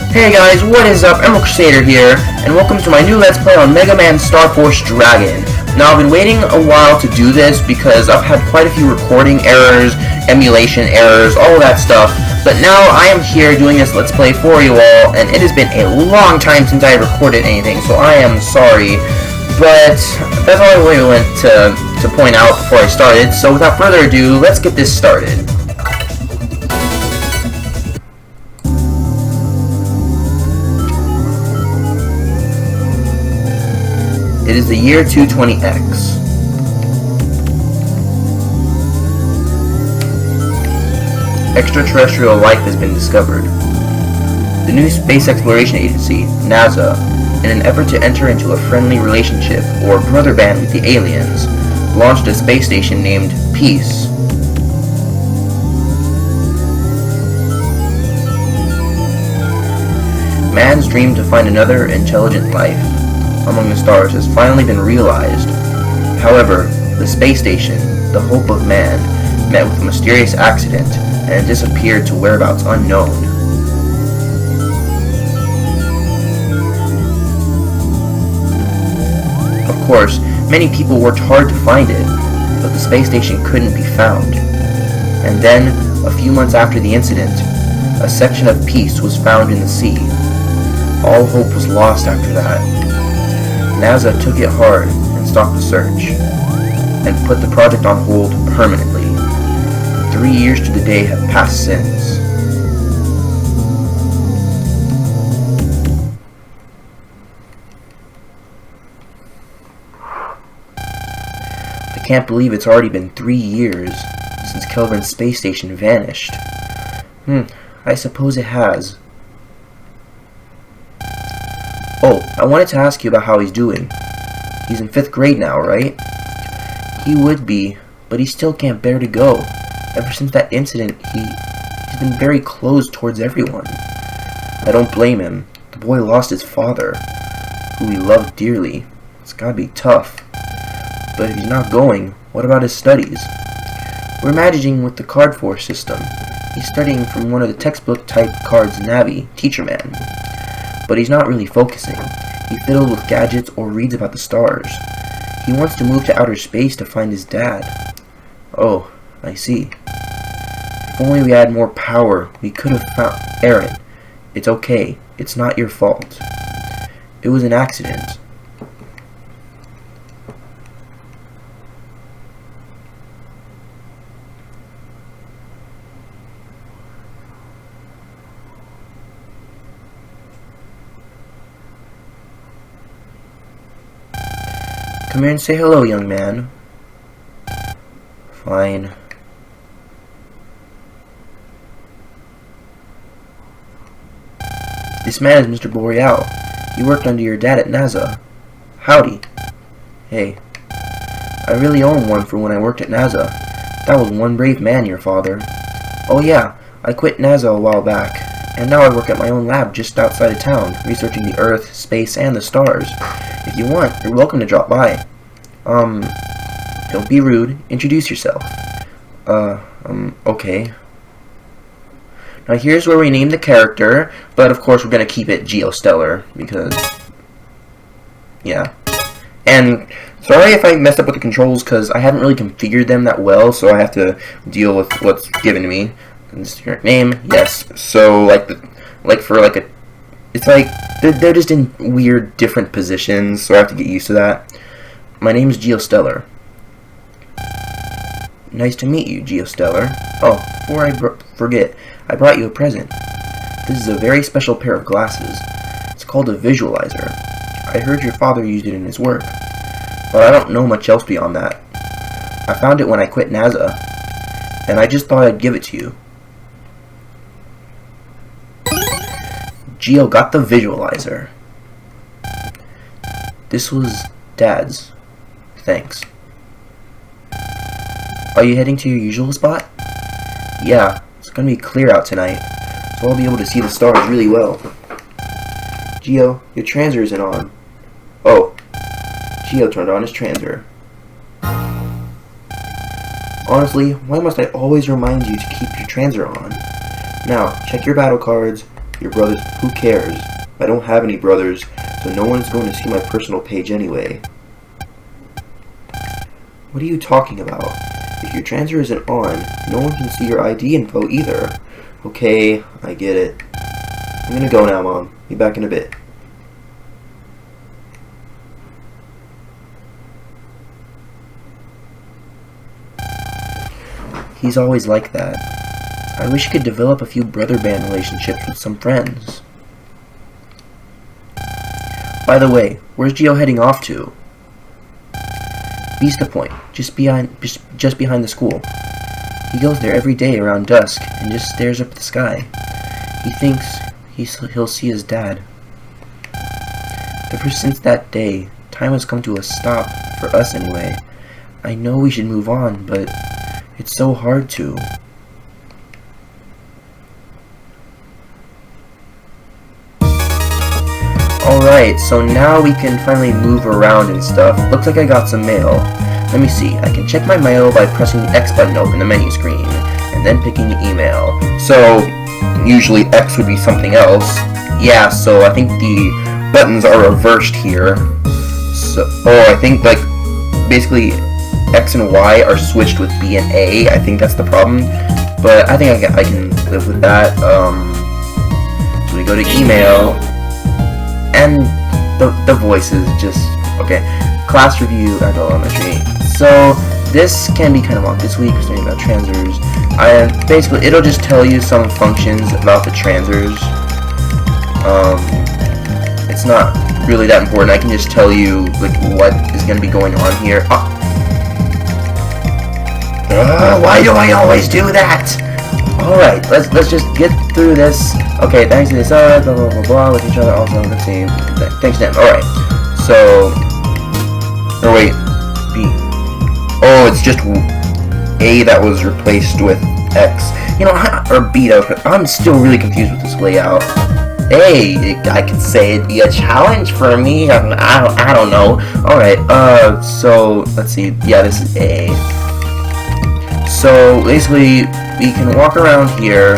Hey guys, what is up? Emerald Crusader here, and welcome to my new Let's Play on Megaman Starforce Dragon. Now, I've been waiting a while to do this because I've had quite a few recording errors, emulation errors, all of that stuff, but now I am here doing this Let's Play for you all, and it has been a long time since I recorded anything, so I am sorry, but that's all I really wanted to point out before I started, so without further ado, let's get this started. It is the year 220X. Extraterrestrial life has been discovered. The new Space Exploration Agency, NASA, in an effort to enter into a friendly relationship or brother band with the aliens, launched a space station named Peace. Man's dream to find another intelligent life among the stars has finally been realized. However, the space station, the hope of man, met with a mysterious accident and disappeared to whereabouts unknown. Of course, many people worked hard to find it, but the space station couldn't be found. And then, a few months after the incident, a section of Peace was found in the sea. All hope was lost after that. NASA took it hard and stopped the search, and put the project on hold permanently. 3 years to the day have passed since. I can't believe it's already been 3 years since Kelvin's space station vanished. I suppose it has. Oh, I wanted to ask you about how he's doing. He's in 5th grade now, right? He would be, but he still can't bear to go. Ever since that incident, he's been very closed towards everyone. I don't blame him. The boy lost his father, who he loved dearly. It's gotta be tough. But if he's not going, what about his studies? We're managing with the card force system. He's studying from one of the textbook type cards Navi, Teacher Man. But he's not really focusing. He fiddles with gadgets or reads about the stars. He wants to move to outer space to find his dad. Oh, I see. If only we had more power, we could have found Aaron. It's okay. It's not your fault. It was an accident. Come here and say hello, young man. Fine. This man is Mr. Boreal. He worked under your dad at NASA. Howdy. Hey. I really owe him one for when I worked at NASA. That was one brave man, your father. Oh yeah, I quit NASA a while back, and now I work at my own lab just outside of town, researching the Earth, space, and the stars. If you want, you're welcome to drop by. Don't be rude. Introduce yourself. Okay. Now here's where we name the character, but of course we're gonna keep it Geostellar, because, yeah. And sorry if I messed up with the controls, because I haven't really configured them that well, so I have to deal with what's given to me. Your name, yes. So it's like they're just in weird different positions, so I have to get used to that. My name is Geostellar. Nice to meet you, Geostellar. Oh, before I forget, I brought you a present. This is a very special pair of glasses. It's called a visualizer. I heard your father used it in his work, but I don't know much else beyond that. I found it when I quit NASA, and I just thought I'd give it to you. Geo got the visualizer. This was Dad's. Thanks. Are you heading to your usual spot? Yeah, it's gonna be clear out tonight, so I'll be able to see the stars really well. Geo, your transer isn't on. Oh, Geo turned on his transer. Honestly, why must I always remind you to keep your transer on? Now, check your battle cards. Your brothers, who cares? I don't have any brothers, so no one's going to see my personal page anyway. What are you talking about? If your transfer isn't on, no one can see your ID info either. Okay, I get it. I'm gonna go now, Mom. Be back in a bit. He's always like that. I wish he could develop a few brother band relationships with some friends. By the way, where's Geo heading off to? Vista Point, just behind the school. He goes there every day around dusk and just stares up at the sky. He thinks he'll see his dad. Ever since that day, time has come to a stop, for us anyway. I know we should move on, but it's so hard to. Alright, so now we can finally move around and stuff. Looks like I got some mail. Let me see. I can check my mail by pressing the X button to open the menu screen, and then picking email. So, usually X would be something else. Yeah, so I think the buttons are reversed here. So, I think, like, basically X and Y are switched with B and A. I think that's the problem. But I think I can live with that. So we go to email. And the voice is just, okay. Class review at elementary. So this can be kind of long. This week we're studying about transers. Basically, it'll just tell you some functions about the transers. It's not really that important. I can just tell you like what is going to be going on here. Why do I always do that? Alright, let's just get through this. Okay, thanks to this blah blah blah blah with each other also on the team. Thanks Dan. Alright. So wait, B. Oh, it's just A that was replaced with X. You know, or B that was, I'm still really confused with this layout. Hey, I could say it'd be a challenge for me. I don't know. Alright, so let's see. Yeah, this is A. So basically we can walk around here.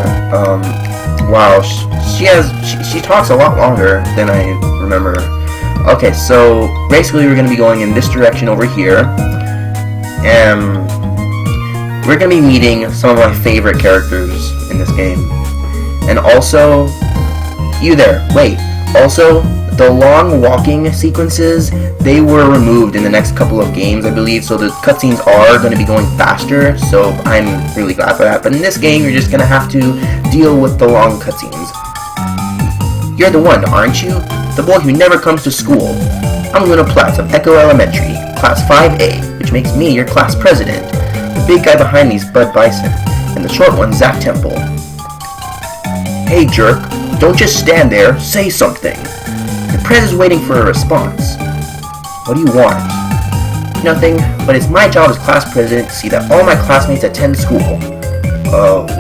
Wow, she talks a lot longer than I remember. Okay, so basically we're gonna be going in this direction over here, and we're gonna be meeting some of my favorite characters in this game. And also, you there, wait. Also, the long walking sequences, they were removed in the next couple of games, I believe, so the cutscenes are going to be going faster, so I'm really glad for that. But in this game, you're just going to have to deal with the long cutscenes. You're the one, aren't you? The boy who never comes to school. I'm Luna Platts of Echo Elementary, Class 5A, which makes me your class president. The big guy behind me is Bud Bison, and the short one, Zach Temple. Hey, jerk, don't just stand there, say something. The prez is waiting for a response. What do you want? Nothing, but it's my job as class president to see that all my classmates attend school.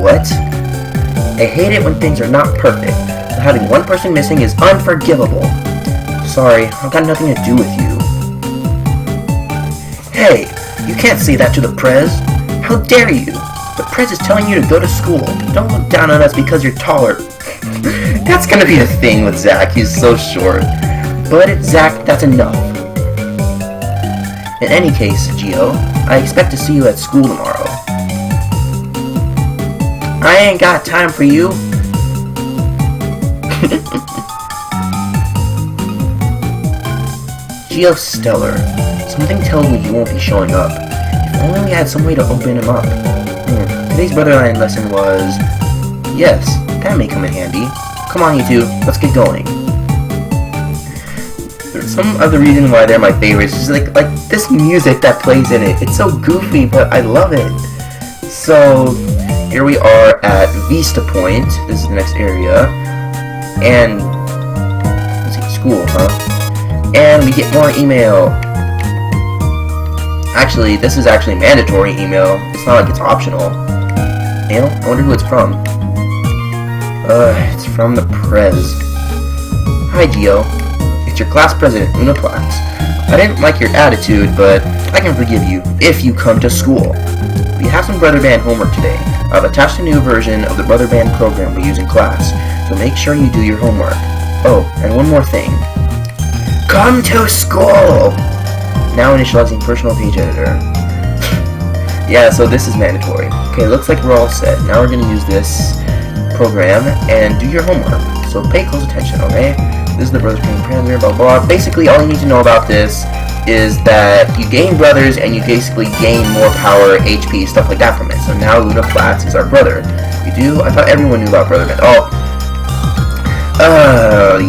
What? I hate it when things are not perfect, but having one person missing is unforgivable. Sorry, I've got nothing to do with you. Hey, you can't say that to the prez. How dare you? The prez is telling you to go to school. Don't look down on us because you're taller. That's gonna be the thing with Zach, he's so short. But Zach, that's enough. In any case, Geo, I expect to see you at school tomorrow. I ain't got time for you. Geo Stellar. Something tells me he won't be showing up. If only we had some way to open him up. Today's Brotherline lesson was... Yes, that may come in handy. Come on, you two, let's get going. Some other reason why they're my favorites is like this music that plays in it. It's so goofy, but I love it. So here we are at Vista Point. This is the next area, and let's see, school, huh? And we get more email. Actually, this is actually mandatory email. It's not like it's optional. Mail? I wonder who it's from. It's from the prez. Hi, Geo. It's your class president, Luna Platts. I didn't like your attitude, but I can forgive you if you come to school. We have some brother band homework today. I've attached a new version of the Brother Band program we use in class, so make sure you do your homework. Oh, and one more thing. Come to school! Now initializing personal page editor. Yeah, so this is mandatory. Okay, looks like we're all set. Now we're going to use this program and do your homework. So pay close attention, okay? This is the Brothers Band parameter, blah blah. Basically, all you need to know about this is that you gain brothers and you basically gain more power, HP, stuff like that from it. So now Luna Flats is our brother. You do? I thought everyone knew about Brother Band.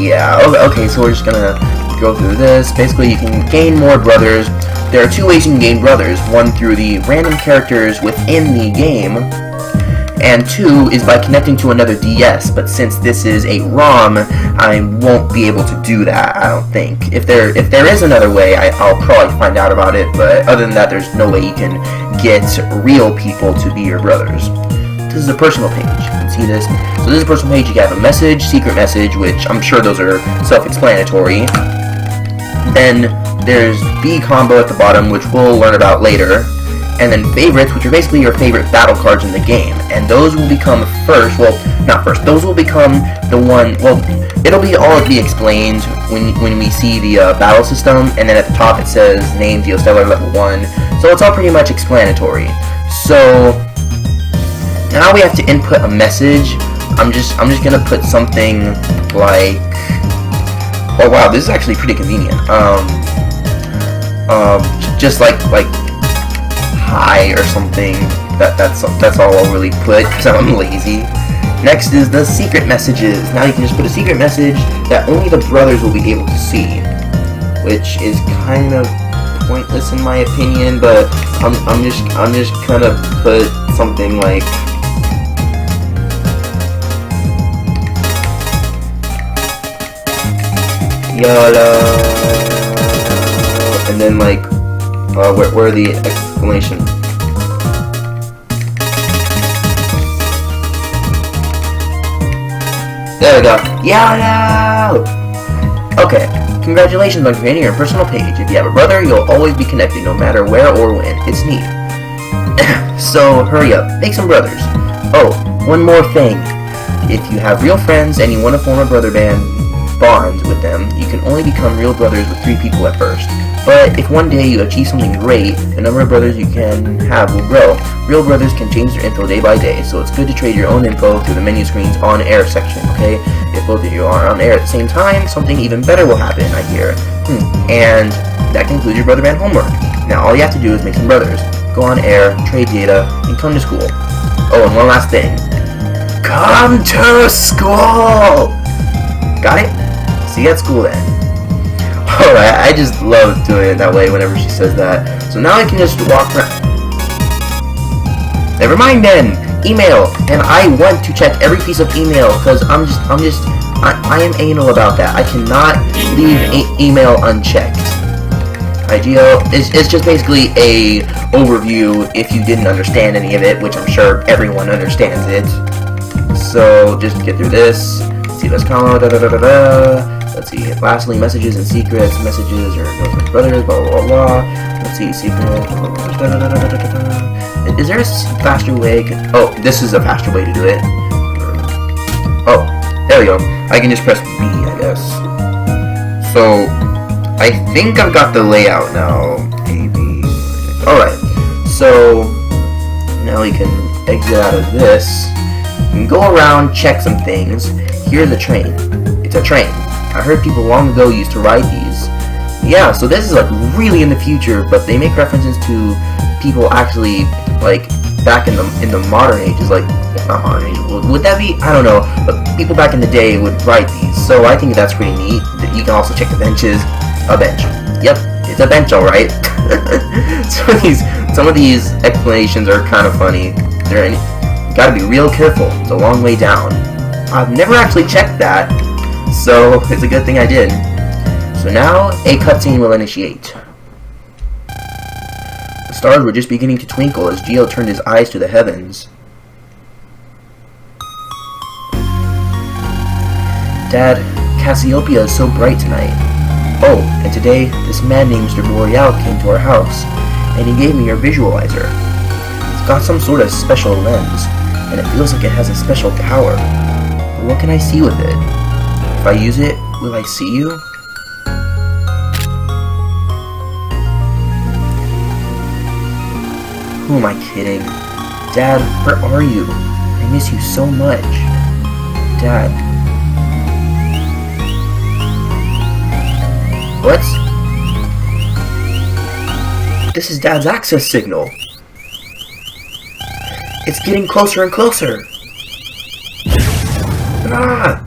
Yeah. Okay, so we're just gonna go through this. Basically, you can gain more brothers. There are two ways you can gain brothers. One through the random characters within the game, and two is by connecting to another DS. But since this is a ROM, I won't be able to do that, I don't think. If there is another way, I'll probably find out about it. But other than that, there's no way you can get real people to be your brothers. This is a personal page. You can see this. So this is a personal page. You have a message, secret message, which I'm sure those are self-explanatory. Then there's B combo at the bottom, which we'll learn about later. And then favorites, which are basically your favorite battle cards in the game. And those will become first, well, not first, those will become the one, well, it'll be all be explained when we see the battle system. And then at the top it says name Geostellar level 1. So it's all pretty much explanatory. So now we have to input a message. I'm just gonna put something like, oh wow, this is actually pretty convenient. Just like hi or something. That's all I'll really put because I'm lazy. Next is the secret messages. Now you can just put a secret message that only the brothers will be able to see, which is kind of pointless in my opinion. But I'm just gonna put something like, YOLO, and then like, where the exclamation? There we go. YOLO! Okay, congratulations on creating your personal page. If you have a brother, you'll always be connected no matter where or when. It's neat. So hurry up, make some brothers. Oh, one more thing. If you have real friends and you want to form a brother band bond with them, you can only become real brothers with 3 people at first. But if one day you achieve something great, the number of brothers you can have will grow. Real brothers can change their info day by day, so it's good to trade your own info through the menu screen's on-air section, okay? If both of you are on air at the same time, something even better will happen, I hear. And that concludes your brother band homework. Now all you have to do is make some brothers. Go on air, trade data, and come to school. Oh, and one last thing. Come to school! Got it? See you at school then. Alright, I just love doing it that way whenever she says that. So now I can just walk around. Never mind then! Email! And I want to check every piece of email because I am anal about that. I cannot leave email unchecked. IGO, it's just basically a overview if you didn't understand any of it, which I'm sure everyone understands it. So just get through this. See, let's comma, Let's see, lastly, messages and secrets. Messages or brothers, blah, blah, blah, blah. Let's see, secrets. Is there a faster way? Oh, this is a faster way to do it. Oh, there we go. I can just press B, I guess. So, I think I've got the layout now. A, B. Alright, so now we can exit out of this. You can go around, check some things. Here's a train. It's a train. I heard people long ago used to ride these. Yeah, so this is like really in the future, but they make references to people actually like back in the modern ages, like not modern age. Would that be? I don't know, but people back in the day would ride these. So I think that's pretty neat. You can also check the benches. A bench. Yep, it's a bench, all right. Some of these explanations are kind of funny. You gotta be real careful. It's a long way down. I've never actually checked that. So, it's a good thing I did. So now, a cutscene will initiate. The stars were just beginning to twinkle as Geo turned his eyes to the heavens. Dad, Cassiopeia is so bright tonight. Oh, and today, this man named Mr. Boreal came to our house, and he gave me your visualizer. It's got some sort of special lens. and it feels like it has a special power. But what can I see with it? If I use it, will I see you? Who am I kidding? Dad, where are you? I miss you so much. Dad. What? This is Dad's access signal. It's getting closer and closer. Ah!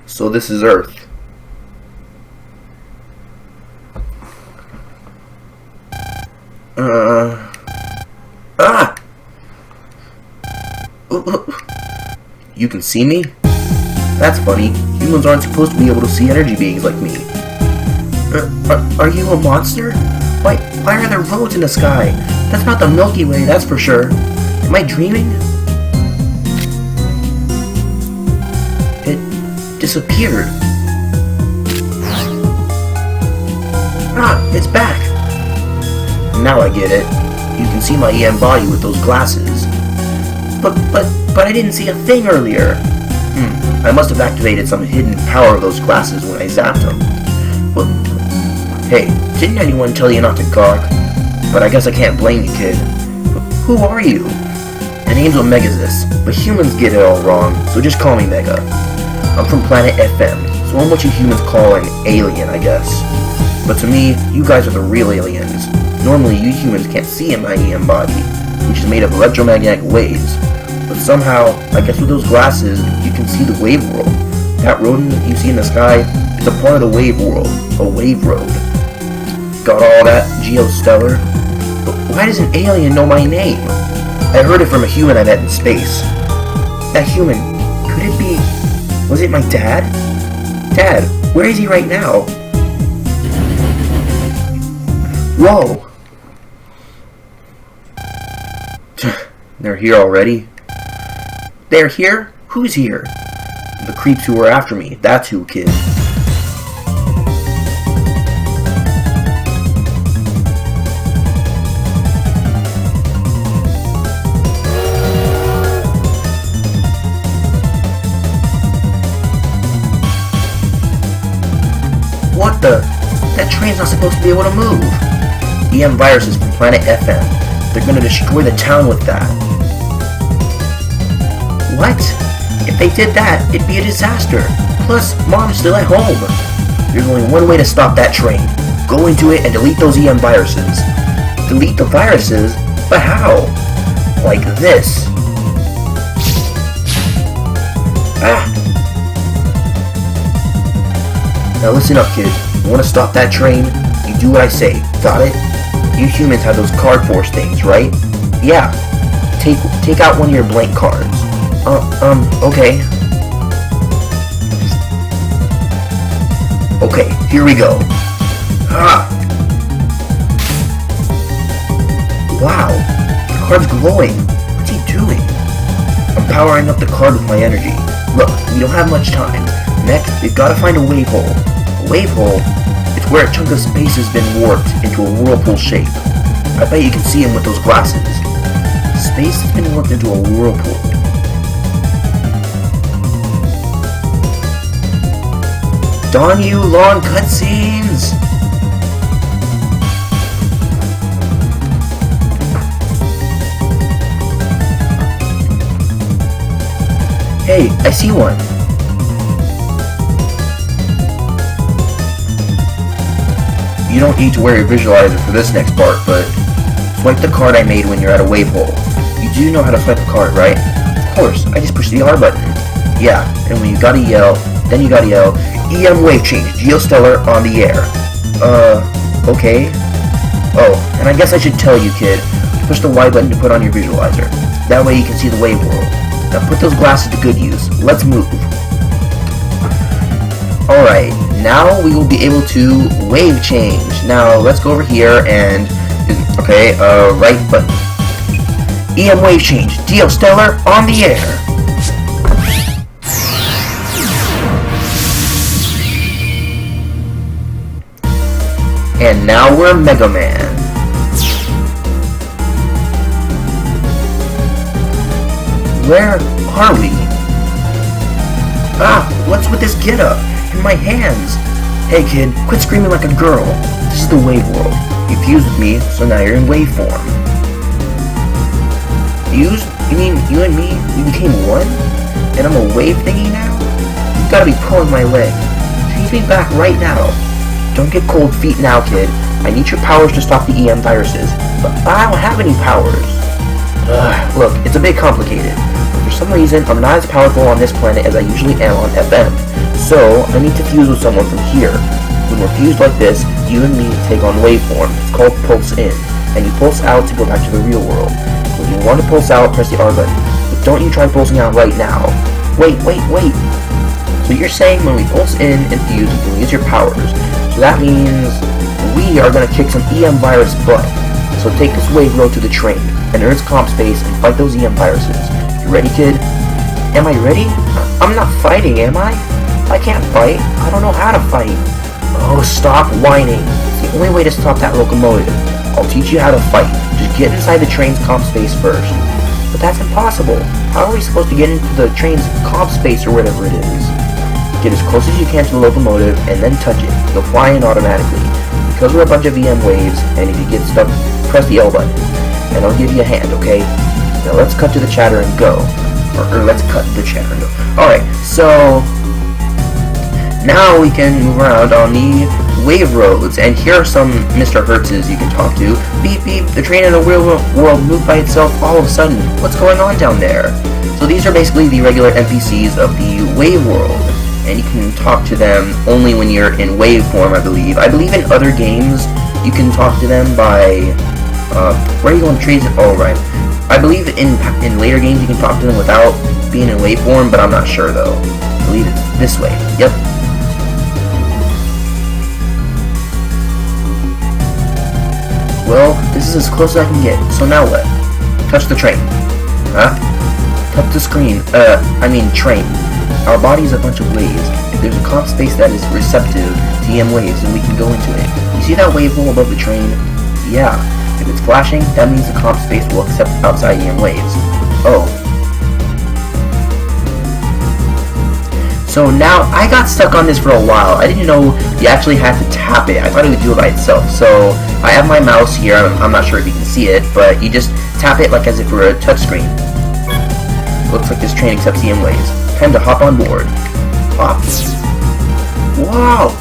So this is Earth. Ah! You can see me? That's funny. Humans aren't supposed to be able to see energy beings like me. Are you a monster? Why are there roads in the sky? That's not the Milky Way, that's for sure. Am I dreaming? It disappeared. Ah, it's back. Now I get it. You can see my EM body with those glasses. But I didn't see a thing earlier. I must have activated some hidden power of those glasses when I zapped them. Well, hey, didn't anyone tell you not to gawk? But I guess I can't blame you, kid. Who are you? The name's Omegazus, but humans get it all wrong, so just call me Mega. I'm from planet FM, so I'm what you humans call an alien, I guess. But to me, you guys are the real aliens. Normally, you humans can't see in my EM body, which is made of electromagnetic waves. But somehow, I guess with those glasses, you can see the wave world. That road you see in the sky is a part of the wave world, a wave road. Got all that, Geostellar? But why does an alien know my name? I heard it from a human I met in space. That human, could it be... was it my dad? Dad, where is he right now? Whoa! They're here already? They're here? Who's here? The creeps who were after me. That's who, kid. What the? That train's not supposed to be able to move. EM viruses from planet FM. They're gonna destroy the town with that. What? If they did that, it'd be a disaster. Plus, Mom's still at home. There's only one way to stop that train. Go into it and delete those EM viruses. Delete the viruses? But how? Like this. Ah! Now listen up, kid. You want to stop that train? You do what I say. Got it? You humans have those card force things, right? Yeah. Take out one of your blank cards. Okay. Okay, here we go. Ah! Wow, the card's glowing. What's he doing? I'm powering up the card with my energy. Look, we don't have much time. Next, we've got to find a wave hole. A wave hole? It's where a chunk of space has been warped into a whirlpool shape. I bet you can see him with those glasses. Space has been warped into a whirlpool. Darn you, long cutscenes! Hey, I see one. You don't need to wear your visualizer for this next part, but swipe the card I made when you're at a wave hole. You do know how to swipe a card, right? Of course, I just push the R button. Yeah, and when you gotta yell, then you gotta yell, EM wave change, Geostellar on the air. Okay. Oh, and I guess I should tell you, kid, to push the Y button to put on your visualizer. That way you can see the wave world. Now put those glasses to good use. Let's move. Alright, now we will be able to wave change. Now let's go over here and, okay, right button. EM wave change, Geostellar on the air. And now we're Mega Man. Where are we? Ah, what's with this get-up? In my hands. Hey kid, quit screaming like a girl. This is the wave world. You fused with me, so now you're in wave form. Fused? You mean you and me, we became one? And I'm a wave thingy now? You've gotta be pulling my leg. Change me back right now. Don't get cold feet now, kid. I need your powers to stop the EM viruses. But I don't have any powers. Look, it's a bit complicated. But for some reason, I'm not as powerful on this planet as I usually am on FM. So, I need to fuse with someone from here. When we're fused like this, you and me take on waveform. It's called pulse in. And you pulse out to go back to the real world. When you want to pulse out, press the R button. But don't you try pulsing out right now. Wait. So you're saying when we pulse in and fuse, we can use your powers. So that means we are going to kick some EM virus butt. So take this wave road to the train, and Earth's comp space, and fight those EM viruses. You ready, kid? Am I ready? I'm not fighting, am I? I can't fight. I don't know how to fight. Oh, stop whining. It's the only way to stop that locomotive. I'll teach you how to fight. Just get inside the train's comp space first. But that's impossible. How are we supposed to get into the train's comp space or whatever it is? Get as close as you can to the locomotive and then touch it. You'll fly in automatically. Because we're a bunch of EM waves, and if you get stuck, press the L button. And I'll give you a hand, okay? Now let's cut to the chatter and go. Or let's cut the chatter and go. Alright, so now we can move around on the wave roads, and here are some Mr. Hertz's you can talk to. Beep beep, the train in the real world moved by itself all of a sudden. What's going on down there? So these are basically the regular NPCs of the wave world, and you can talk to them only when you're in wave form, I believe. I believe in other games you can talk to them by, where are you going to trade it? Oh, right. I believe in later games you can talk to them without being in wave form, but I'm not sure though. I believe it's this way. Yep. Well, this is as close as I can get, so now what? Touch the train. Huh? Touch the screen. Train. Our body is a bunch of waves. If there's a comp space that is receptive to EM waves, then we can go into it. You see that wave hole above the train? Yeah. If it's flashing, that means the comp space will accept outside EM waves. Oh. So now, I got stuck on this for a while. I didn't know you actually had to tap it. I thought it would do it by itself. So, I have my mouse here. I'm not sure if you can see it, but you just tap it like as if it were a touchscreen. Looks like this train accepts EM waves. Time to hop on board. Hop. Wow!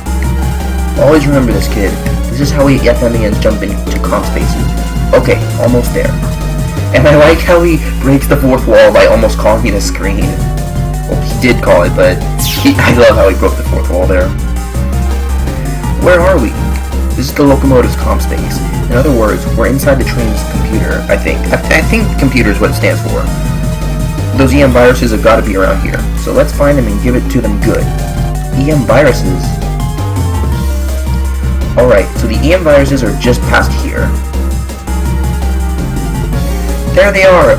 Always remember this, kid. This is how we FMENs jump into comp spaces. Okay, almost there. And I like how he breaks the fourth wall by almost calling me the screen. Well, he did call it, but I love how he broke the fourth wall there. Where are we? This is the locomotive's comp space. In other words, we're inside the train's computer, I think. I think computer is what it stands for. Those EM viruses have got to be around here. So let's find them and give it to them good. EM viruses? Alright, so the EM viruses are just past here. There they are!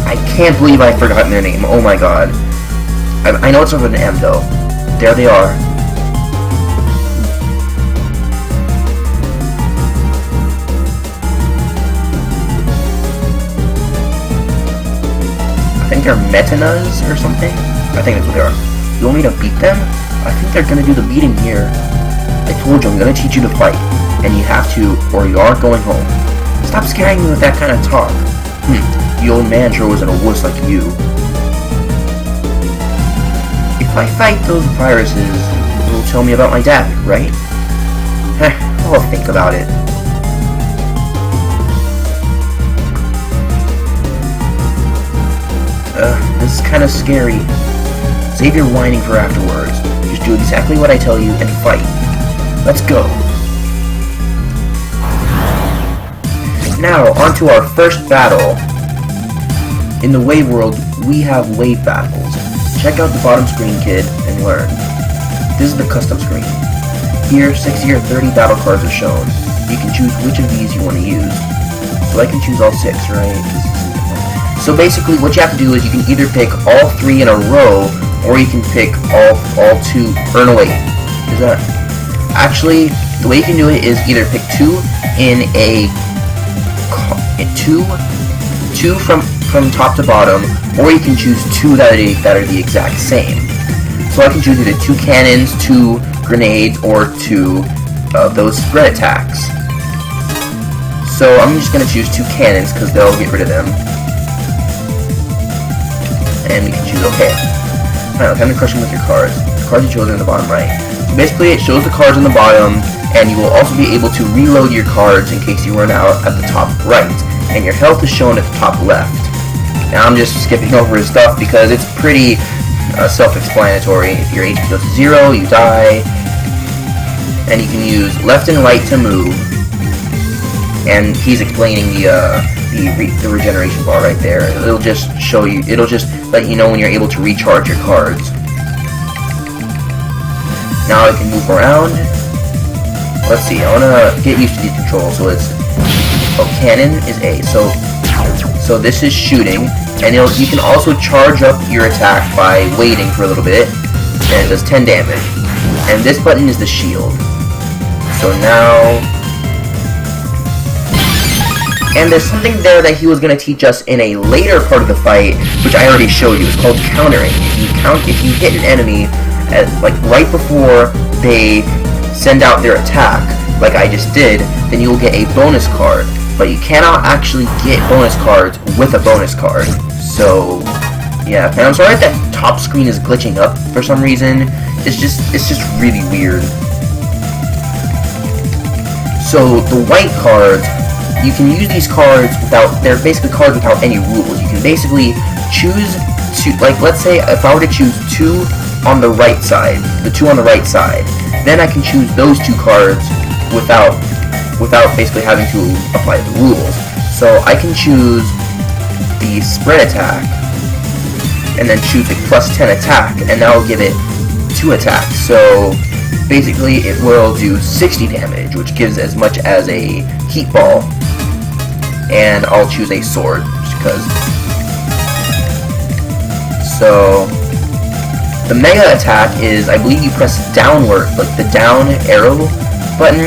I can't believe I've forgotten their name. Oh my god. I know it's with an M though. There they are. I think they're Metanas or something. I think that's what they are. You want me to beat them? I think they're gonna do the beating here. I told you I'm gonna teach you to fight. And you have to, or you aren't going home. Stop scaring me with that kind of talk. The old man sure wasn't a wuss like you. If I fight those viruses, you'll tell me about my dad, right? I'll think about it. This is kind of scary. Save your whining for afterwards. Just do exactly what I tell you and fight. Let's go. Now, on to our first battle. In the wave world, we have wave battles. Check out the bottom screen, kid, and learn. This is the custom screen. Here, 60 or 30 battle cards are shown. You can choose which of these you want to use. So I can choose all 6, right? So basically, what you have to do is you can either pick all 3 in a row, or you can pick all 2. Earn away. Is that... Actually, the way you can do it is either pick two in a... Two from top to bottom, or you can choose two that are the exact same. So I can choose either 2 cannons, 2 grenades, or 2 of those spread attacks. So I'm just going to choose 2 cannons because they'll get rid of them. And we can choose OK. Alright, time to crush them with your cards. The cards you chose are in the bottom right. So basically it shows the cards on the bottom, and you will also be able to reload your cards in case you run out at the top right. And your health is shown at the top left. Now I'm just skipping over his stuff because it's pretty self-explanatory. If your HP goes to 0, you die. And you can use left and right to move. And he's explaining the regeneration bar right there. It'll just show you, it'll just let you know when you're able to recharge your cards. Now I can move around. Let's see, I wanna get used to these controls. So it's, cannon is A. So this is shooting, and you can also charge up your attack by waiting for a little bit, and it does 10 damage. And this button is the shield. So now... And there's something there that he was going to teach us in a later part of the fight, which I already showed you. It's called countering. If you hit an enemy, like right before they send out their attack, like I just did, then you will get a bonus card. But you cannot actually get bonus cards with a bonus card. So, yeah. And I'm sorry if that top screen is glitching up for some reason. It's just really weird. So the white cards, you can use these cards without, they're basically cards without any rules. You can basically choose to, like, let's say if I were to choose 2 on the right side, the 2 on the right side, then I can choose those 2 cards without basically having to apply the rules. So I can choose the spread attack, and then choose a plus 10 attack, and that will give it 2 attacks. So basically it will do 60 damage, which gives as much as a heat ball. And I'll choose a sword, just because. So the mega attack is, I believe you press downward, like the down arrow button,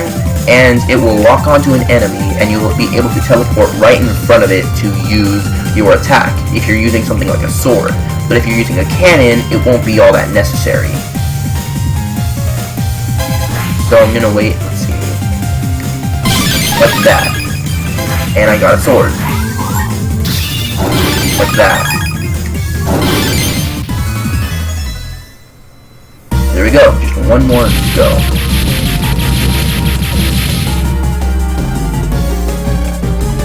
and it will lock onto an enemy, and you will be able to teleport right in front of it to use your attack, if you're using something like a sword. But if you're using a cannon, it won't be all that necessary. So I'm gonna wait, let's see, like that, and I got a sword, like that. There we go, just one more to go.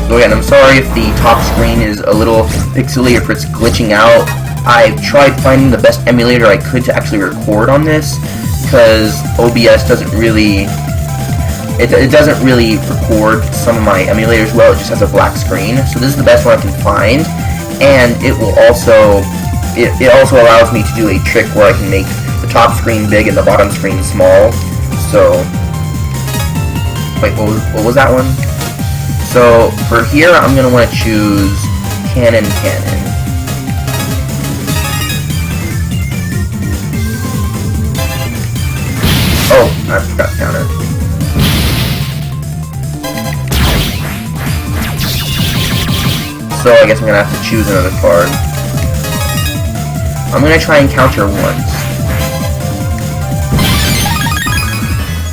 So again, I'm sorry if the top screen is a little pixely, if it's glitching out. I've tried finding the best emulator I could to actually record on this, because OBS doesn't really, it doesn't really record some of my emulators well. It just has a black screen. So this is the best one I can find, and it will also, it also allows me to do a trick where I can make the top screen big and the bottom screen small. So, wait, what was that one? So for here, I'm gonna want to choose cannon. Oh, I forgot to counter. So I guess I'm gonna have to choose another card. I'm gonna try and counter once.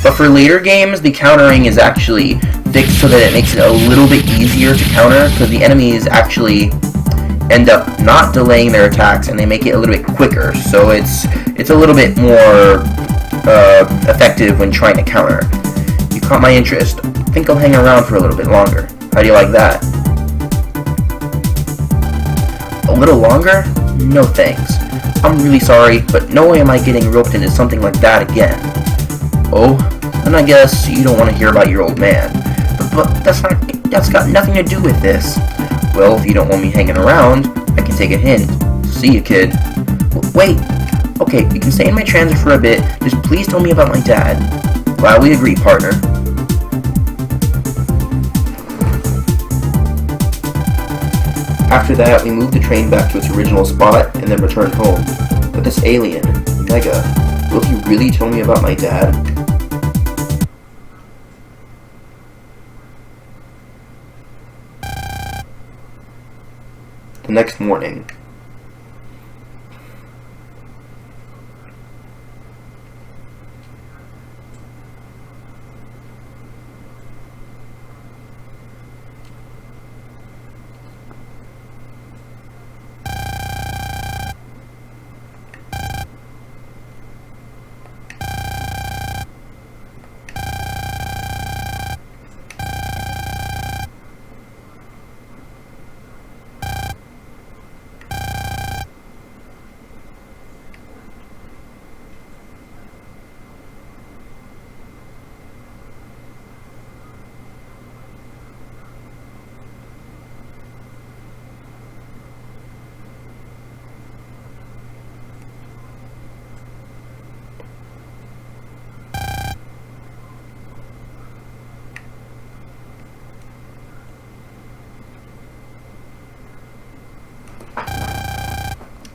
But for later games, the countering is actually fixed so that it makes it a little bit easier to counter, because the enemies actually end up not delaying their attacks, and they make it a little bit quicker. So it's a little bit more effective when trying to counter. You caught my interest. I think I'll hang around for a little bit longer. How do you like that? A little longer? No thanks. I'm really sorry, but no way am I getting roped into something like that again. Oh, then I guess you don't want to hear about your old man. But that's got nothing to do with this. Well, if you don't want me hanging around, I can take a hint. See you, kid. Wait. Okay, you can stay in my transit for a bit. Just please tell me about my dad. Well, we agree, partner. After that, we moved the train back to its original spot and then returned home. But this alien, Mega, Will he really tell me about my dad? The next morning.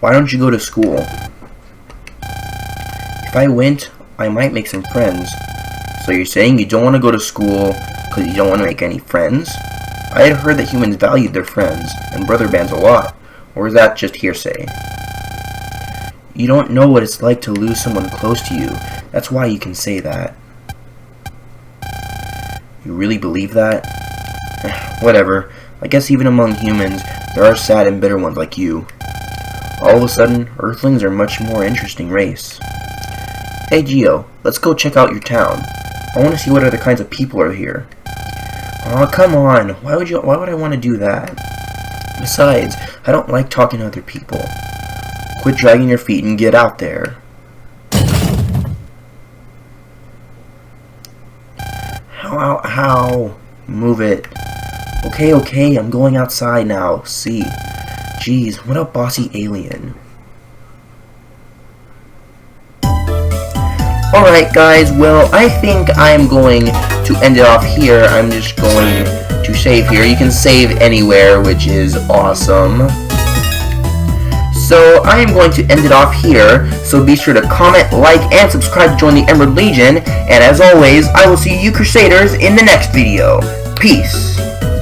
Why don't you go to school? If I went, I might make some friends. So you're saying you don't want to go to school because you don't want to make any friends? I had heard that humans valued their friends and brother bands a lot. Or is that just hearsay? You don't know what it's like to lose someone close to you. That's why you can say that. You really believe that? Whatever. I guess even among humans, there are sad and bitter ones like you. All of a sudden, Earthlings are a much more interesting race. Hey Geo, let's go check out your town. I want to see what other kinds of people are here. Aw, come on. Why would I want to do that? Besides, I don't like talking to other people. Quit dragging your feet and get out there. How? Move it. Okay, I'm going outside now. See. Jeez, what a bossy alien. Alright guys, well, I think I'm going to end it off here. I'm just going to save here. You can save anywhere, which is awesome. So, I am going to end it off here. So be sure to comment, like, and subscribe to join the Emerald Legion. And as always, I will see you Crusaders in the next video. Peace.